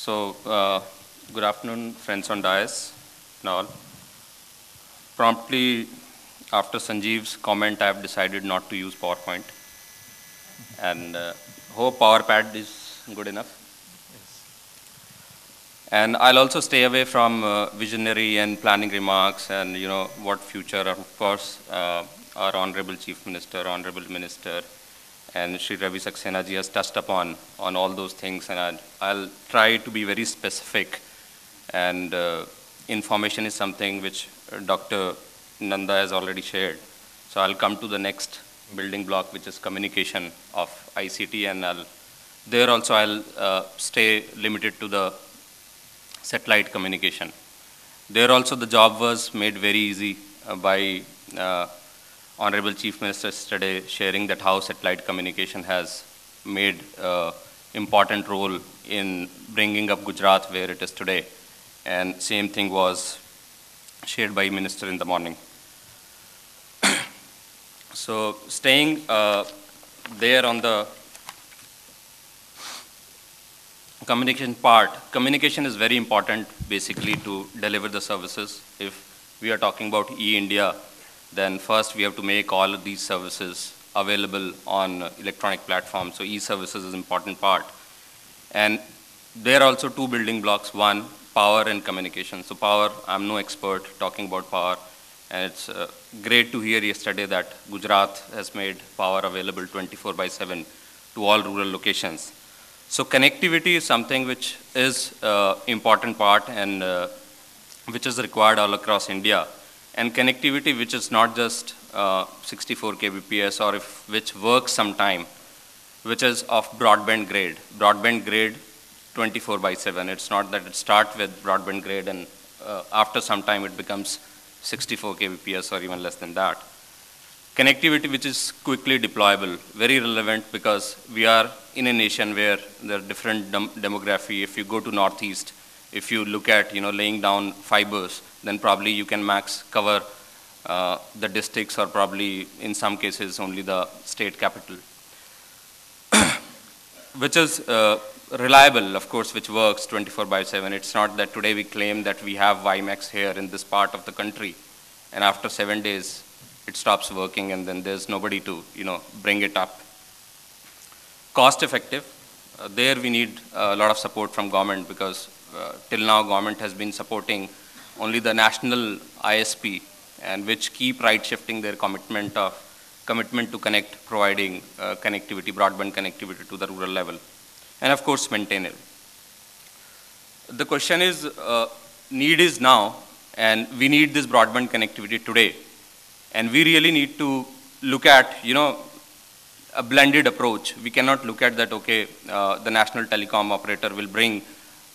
Good afternoon, friends on dais and all. Promptly after Sanjeev's comment, I have decided not to use PowerPoint. And hope PowerPad is good enough. And I'll also stay away from visionary and planning remarks and, what future. Of course, our Honorable Chief Minister, Honorable Minister, and Shri Ravi Saxena ji has touched upon all those things. And I'll try to be very specific. And information is something which Dr. Nanda has already shared. So I'll come to the next building block, which is communication of ICT. And I'll stay limited to the satellite communication. There also the job was made very easy by Honorable Chief Minister yesterday sharing that how satellite communication has made important role in bringing up Gujarat where it is today. And same thing was shared by Minister in the morning. So staying there on the communication part, communication is very important basically to deliver the services. If we are talking about e-India, then first we have to make all of these services available on electronic platforms. So e-services is an important part. And there are also two building blocks. One, power and communication. So power, I'm no expert talking about power. And it's great to hear yesterday that Gujarat has made power available 24/7 to all rural locations. So connectivity is something which is important part and which is required all across India. And connectivity which is not just 64 kbps or which works sometime, which is of broadband grade. Broadband grade 24/7. It's not that it starts with broadband grade and after some time it becomes 64 kbps or even less than that. Connectivity which is quickly deployable, very relevant because we are in a nation where there are different demography. If you go to Northeast, if you look at laying down fibers, then probably you can max cover the districts or probably in some cases only the state capital. Which is reliable, of course, which works 24/7. It's not that today we claim that we have WiMAX here in this part of the country and after 7 days it stops working and then there's nobody to bring it up. Cost effective. There we need a lot of support from government because till now government has been supporting only the national ISP and which keep right shifting their commitment to connect, providing connectivity, broadband connectivity to the rural level. And of course maintain it. The question is, need is now and we need this broadband connectivity today. And we really need to look at, a blended approach. We cannot look at that, okay, the national telecom operator will bring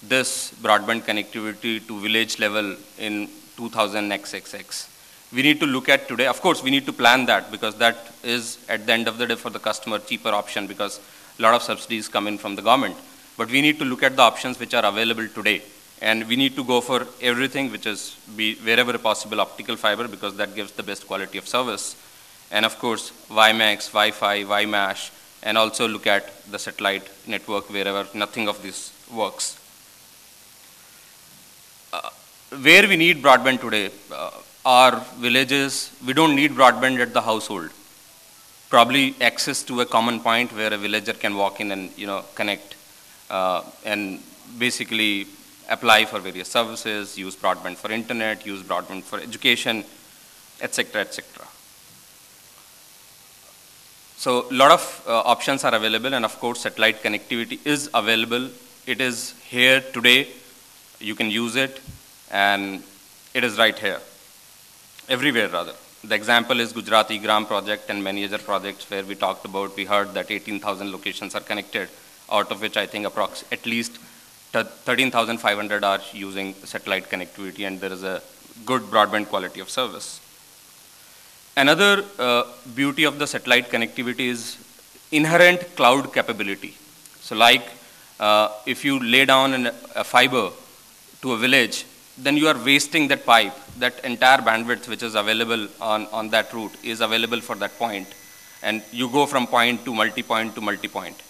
this broadband connectivity to village level in 2000 XXX. We need to look at today. Of course, we need to plan that because that is at the end of the day for the customer cheaper option because a lot of subsidies come in from the government. But we need to look at the options which are available today. And we need to go for everything which is wherever possible optical fiber because that gives the best quality of service. And of course, WiMAX, Wi-Fi, WiMAsh, and also look at the satellite network wherever nothing of this works. Where we need broadband today, our villages, we don't need broadband at the household. Probably access to a common point where a villager can walk in and connect and basically apply for various services, use broadband for internet, use broadband for education, etc., etc. So a lot of options are available and of course satellite connectivity is available. It is here today. You can use it and it is right here. Everywhere rather. The example is Gujarat E-Gram project and many other projects where we talked about, we heard that 18,000 locations are connected, out of which I think at least 13,500 are using satellite connectivity and there is a good broadband quality of service. Another beauty of the satellite connectivity is inherent cloud capability. So like if you lay down a fiber to a village, then you are wasting that pipe. That entire bandwidth which is available on that route is available for that point. And you go from point to multi-point to multi-point.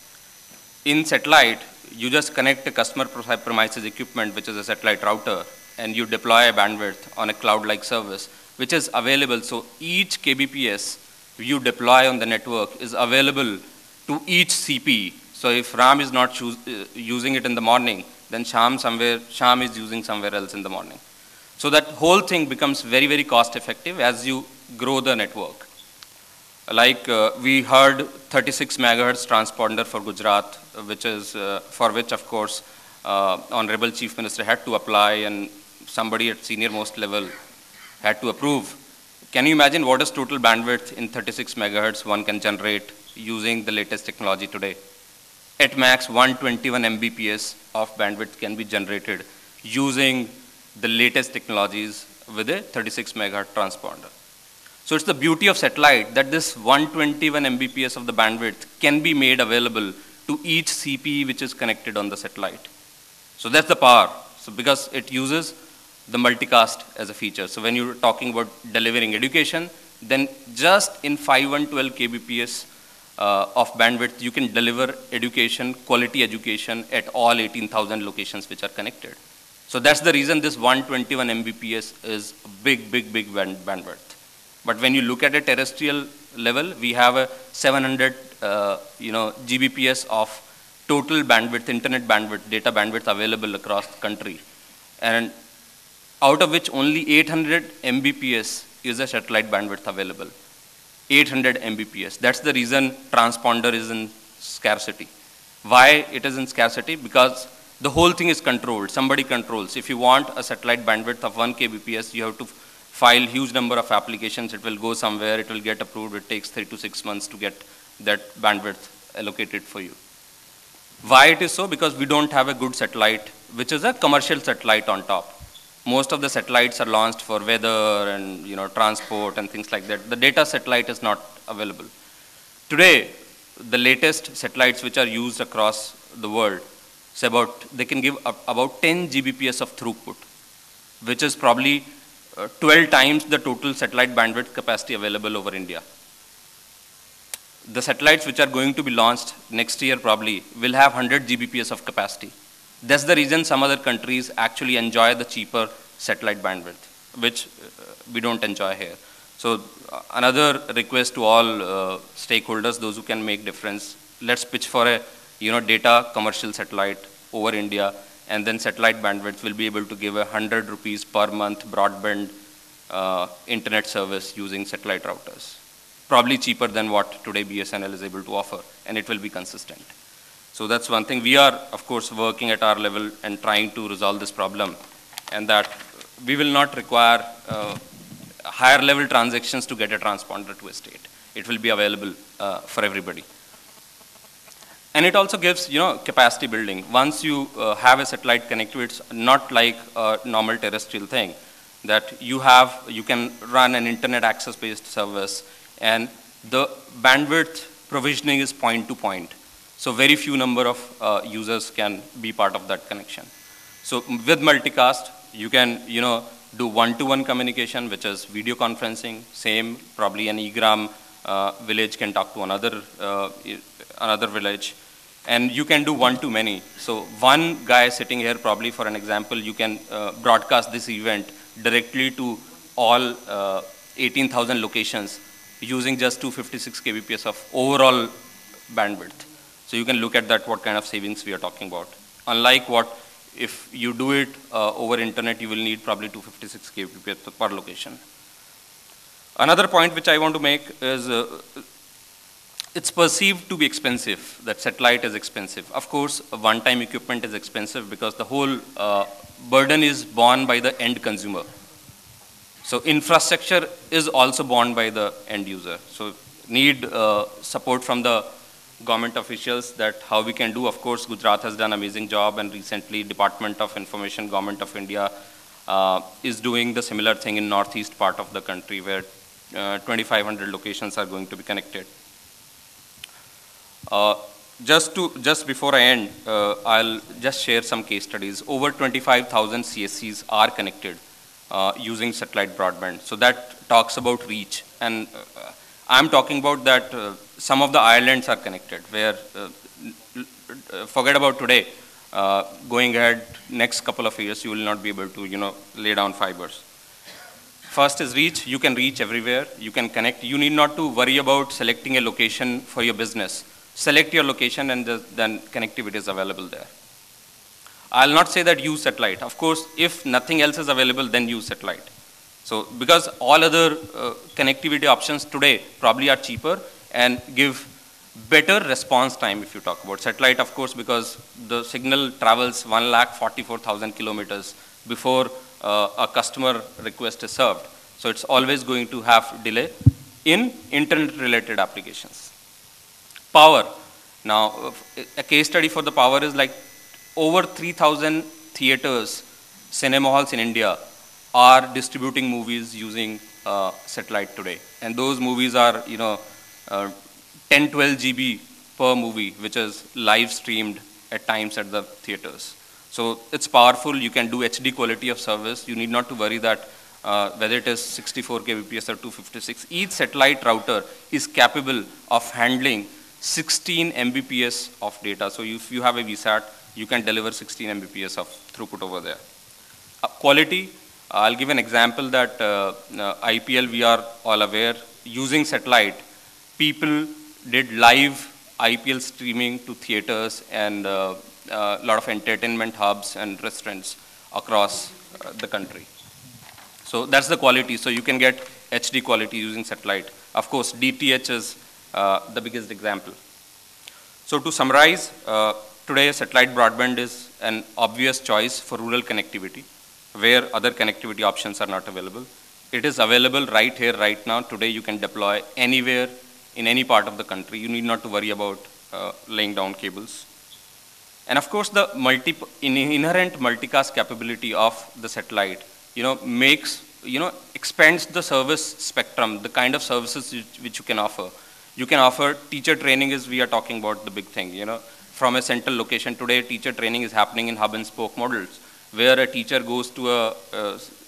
in satellite, you just connect a customer premises equipment, which is a satellite router, and you deploy a bandwidth on a cloud-like service, which is available. So each kbps you deploy on the network is available to each CP. So if Ram is not using it in the morning, then Sham is using somewhere else in the morning. So that whole thing becomes very, very cost effective as you grow the network. Like we heard 36 megahertz transponder for Gujarat, which is for which, of course, Honorable Chief Minister had to apply and somebody at senior most level had to approve. Can you imagine what is total bandwidth in 36 megahertz one can generate using the latest technology today? At max 121 Mbps of bandwidth can be generated using the latest technologies with a 36 megahertz transponder. So it's the beauty of satellite that this 121 Mbps of the bandwidth can be made available to each CP which is connected on the satellite. So that's the power. So because it uses the multicast as a feature. So when you're talking about delivering education, then just in 512 kbps of bandwidth, you can deliver education, quality education at all 18,000 locations which are connected. So that's the reason this 121 Mbps is a big bandwidth. But when you look at a terrestrial level, we have a 700 Gbps of total bandwidth, internet bandwidth, data bandwidth available across the country. And out of which only 800 Mbps is a satellite bandwidth available. 800 Mbps. That's the reason transponder is in scarcity. Why it is in scarcity? Because the whole thing is controlled. Somebody controls. If you want a satellite bandwidth of 1 kbps, you have to file huge number of applications. It will go somewhere. It will get approved. It takes 3 to 6 months to get that bandwidth allocated for you. Why it is so? Because we don't have a good satellite, which is a commercial satellite on top. Most of the satellites are launched for weather and transport and things like that. The data satellite is not available. Today, the latest satellites which are used across the world, they can give about 10 Gbps of throughput, which is probably 12 times the total satellite bandwidth capacity available over India. The satellites which are going to be launched next year probably will have 100 Gbps of capacity. That's the reason some other countries actually enjoy the cheaper satellite bandwidth, which we don't enjoy here. So another request to all stakeholders, those who can make difference, let's pitch for a data commercial satellite over India, and then satellite bandwidth will be able to give 100 rupees per month broadband internet service using satellite routers. Probably cheaper than what today BSNL is able to offer, and it will be consistent. So that's one thing. We are, of course, working at our level and trying to resolve this problem, and that we will not require higher level transactions to get a transponder to a state. It will be available for everybody. And it also gives, capacity building. Once you have a satellite connectivity, it's not like a normal terrestrial thing that you can run an internet access-based service, and the bandwidth provisioning is point to point. So very few number of users can be part of that connection. So with multicast, you can, do one-to-one communication, which is video conferencing. Same, probably an eGram village can talk to another village. And you can do one-to-many. So one guy sitting here, probably for an example, you can broadcast this event directly to all 18,000 locations using just 256 kbps of overall bandwidth. So you can look at that, what kind of savings we are talking about. Unlike what, if you do it over internet, you will need probably 256 kbps per location. Another point which I want to make is it's perceived to be expensive, that satellite is expensive. Of course, one-time equipment is expensive because the whole burden is borne by the end consumer. So infrastructure is also borne by the end user. So need support from the government officials that how we can do. Of course, Gujarat has done an amazing job, and recently Department of Information, Government of India is doing the similar thing in northeast part of the country where 2,500 locations are going to be connected. Just before I end, I'll just share some case studies. Over 25,000 CSCs are connected using satellite broadband. So that talks about reach. And I'm talking about that some of the islands are connected, where forget about today. Going ahead, next couple of years, you will not be able to, lay down fibers. First is reach. You can reach everywhere. You can connect. You need not to worry about selecting a location for your business. Select your location and then connectivity is available there. I'll not say that use satellite. Of course, if nothing else is available, then use satellite. So because all other connectivity options today probably are cheaper and give better response time if you talk about satellite, of course, because the signal travels 144,000 kilometers before a customer request is served. So it's always going to have delay in internet-related applications. Power. Now, a case study for the power is like over 3,000 theaters, cinema halls in India are distributing movies using satellite today. And those movies are, 10, 12 GB per movie, which is live streamed at times at the theaters. So it's powerful. You can do HD quality of service. You need not to worry that whether it is 64 kbps or 256. Each satellite router is capable of handling 16 Mbps of data. So if you have a VSAT, you can deliver 16 Mbps of throughput over there. Quality, I'll give an example that IPL, we are all aware, using satellite, people did live IPL streaming to theaters and a lot of entertainment hubs and restaurants across the country. So that's the quality. So you can get HD quality using satellite. Of course, DTH is the biggest example. So to summarize, today satellite broadband is an obvious choice for rural connectivity, where other connectivity options are not available. It is available right here, right now. Today you can deploy anywhere in any part of the country. You need not to worry about laying down cables. And of course, the inherent multicast capability of the satellite, expands the service spectrum, the kind of services which you can offer. You can offer teacher training, as we are talking about the big thing, from a central location. Today, teacher training is happening in hub and spoke models, where a teacher goes to a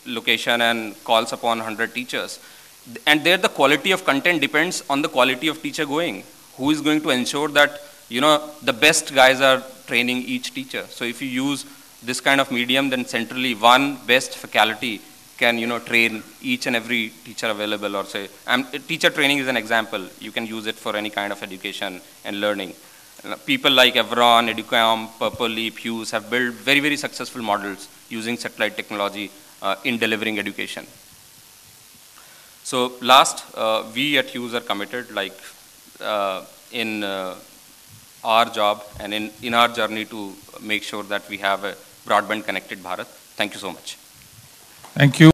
location and calls upon 100 teachers. And there the quality of content depends on the quality of teacher going. Who is going to ensure that, the best guys are training each teacher. So if you use this kind of medium, then centrally one best faculty can, train each and every teacher available, or say, teacher training is an example. You can use it for any kind of education and learning. People like Evron, Educom, Purple Leap, Hughes have built very, very successful models using satellite technology in delivering education. So last, we at Hughes are committed, in our job and in our journey to make sure that we have a broadband connected Bharat. Thank you so much. Thank you.